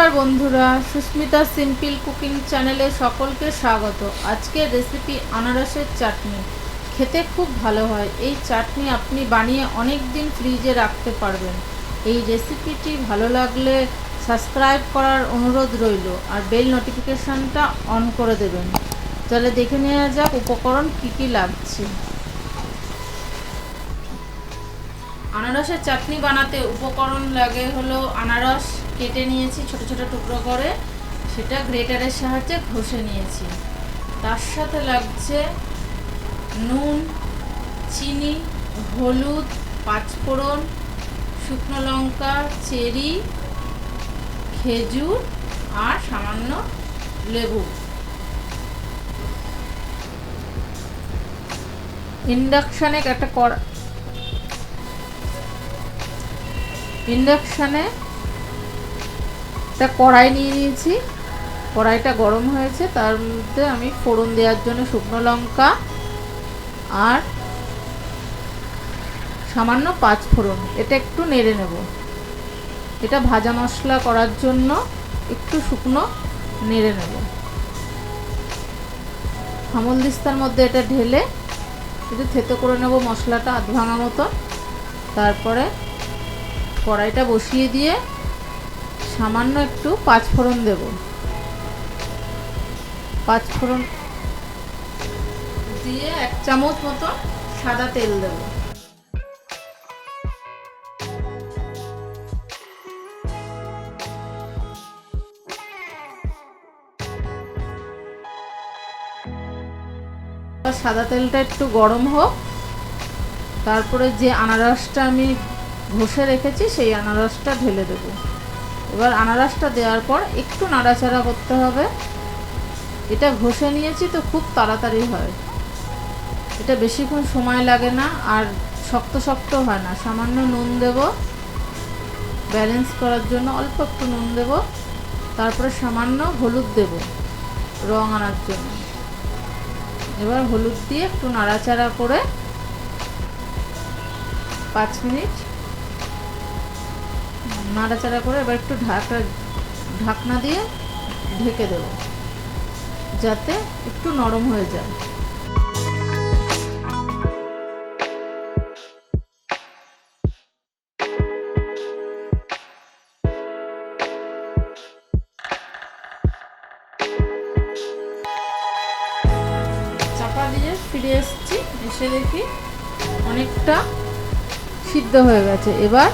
নমস্কার বন্ধুরা, Susmita simple cooking চ্যানেলে সকলকে স্বাগত। আজকের রেসিপি আনারসের চাটনি। খেতে খুব ভালো হয়। এই চাটনি আপনি বানিয়ে অনেক দিন ফ্রিজে রাখতে পারবেন। এই রেসিপিটি ভালো লাগলে সাবস্ক্রাইব করার অনুরোধ রইল আর বেল নোটিফিকেশনটা অন করে দেবেন। তাহলে দেখে নেওয়া যাক উপকরণ কী কী লাগছে। আনারসের চাটনি বানাতে উপকরণ লাগে হলো আনারস কেটে নিয়েছি ছোট ছোট টুকরো করে, সেটা গ্রেটারের সাহায্যে ঘষে নিয়েছি। তার সাথে লাগছে নুন, চিনি, হলুদ, পাঁচফোড়ন, শুকনো লঙ্কা, চেরি, খেজুর আর সামান্য লেবু। ইন্ডাকশানে একটা একটা কড়াই নিয়ে নিয়েছি। কড়াইটা গরম হয়েছে, তার মধ্যে আমি ফোড়ন দেওয়ার জন্য শুকনো লঙ্কা আর সামান্য পাঁচফোড়ন এটা একটু নেড়ে নেব। এটা ভাজা মশলা করার জন্য একটু শুকনো নেড়ে নেব। হামলদিস্তার মধ্যে এটা ঢেলে একটু থেতো করে নেব মশলাটা আধ ভাঙা মতো। তারপরে কড়াইটা বসিয়ে দিয়ে সামান্য একটু পাঁচফোড়ন দেব। পাঁচফোড়ন দিয়ে 1 চামচ মতো সাদা তেল দেব। সাদা তেলটা একটু গরম হোক। তারপরে যে আনারসটা আমি ঘষে রেখেছি সেই আনারসটা ঢেলে দেব। এবার আনারসটা দেওয়ার পর একটু নাড়াচাড়া করতে হবে। এটা ঘষে নিয়েছি তো খুব তাড়াতাড়ি হয়, এটা বেশিক্ষণ সময় লাগে না আর শক্ত শক্ত হয় না। সামান্য নুন দেব, ব্যালেন্স করার জন্য অল্প একটু নুন দেব। তারপরে সামান্য হলুদ দেব রং আনার জন্য। এবার হলুদ দিয়ে একটু নাড়াচাড়া করে 5 মিনিট নাড়াচাড়া করে এবার একটু ঢাকনা দিয়ে ঢেকে দেব যাতে একটু নরম হয়ে যায়। চাপা দিয়ে ফিরে এসেছি, এসে দেখি অনেকটা সিদ্ধ হয়ে গেছে। এবার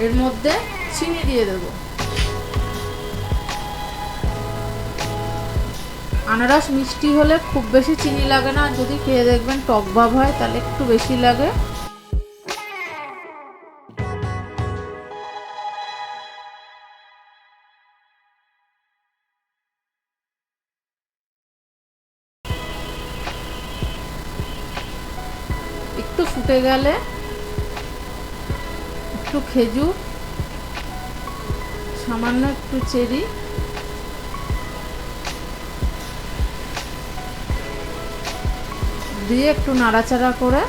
এর মধ্যে চিনি দিয়ে দেব। আনারস মিষ্টি হলে খুব বেশি চিনি লাগে না, যদি খেয়ে দেখবেন টক ভাব হয় তাহলে একটু বেশি লাগে। একটু ফুটে গেলে একটু খেজুর, সামান্য একটু চেরি, দিয়ে একটু নাড়াচাড়া করে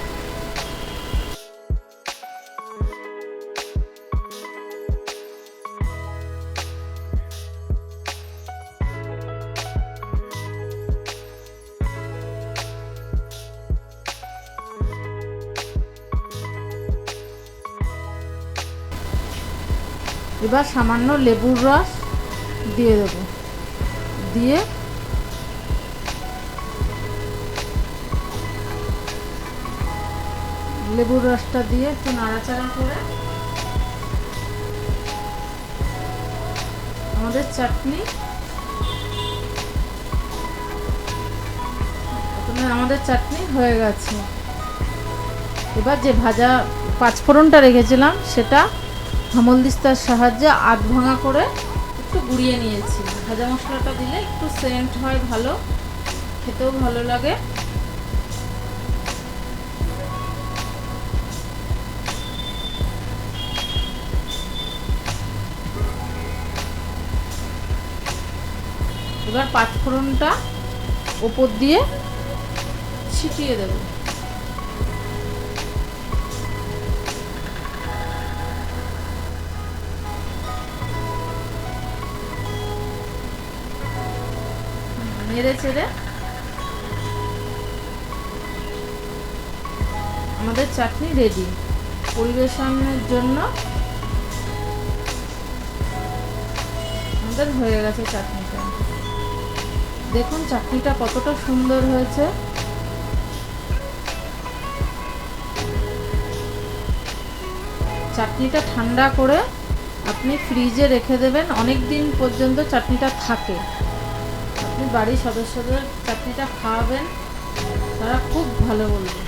এবার সামান্য লেবুর রস দিয়ে দেব। দিয়ে লেবুর রসটা দিয়ে একটু নাড়াচাড়া করে আমাদের চাটনি হয়ে গেছে। এবার যে ভাজা পাঁচফোড়নটা রেখেছিলাম সেটা হামলদিস্তার সাহায্যে আধ ভাঙা করে একটু গুঁড়িয়ে নিয়েছি। ভাজা মশলাটা দিলে একটু সেন্ট হয় ভালো, খেতেও ভালো লাগে। এবার পাঁচফোড়নটা ওপর দিয়ে ছিটিয়ে দেব। নেড়ে চেড়ে আমাদের চাটনি রেডি। পরিবেশনের জন্য আমাদের হয়ে গেছে চাটনিটা। দেখুন চাটনিটা কতটা সুন্দর হয়েছে। চাটনিটা ঠান্ডা করে আপনি ফ্রিজে রেখে দেবেন, অনেক দিন পর্যন্ত চাটনিটা থাকে। আপনি বাড়ির সদস্যদের চাটনিটা খাওয়াবেন, তারা খুব ভালো বলবে।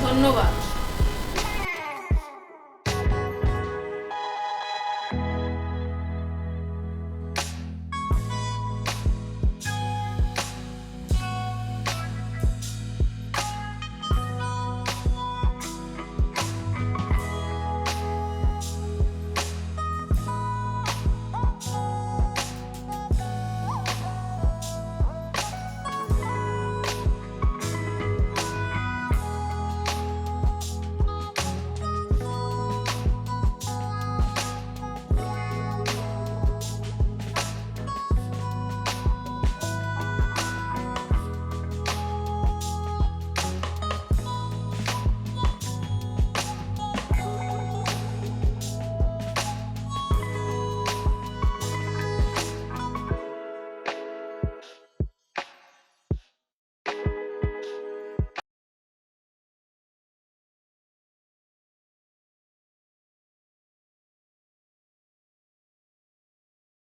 ধন্যবাদ।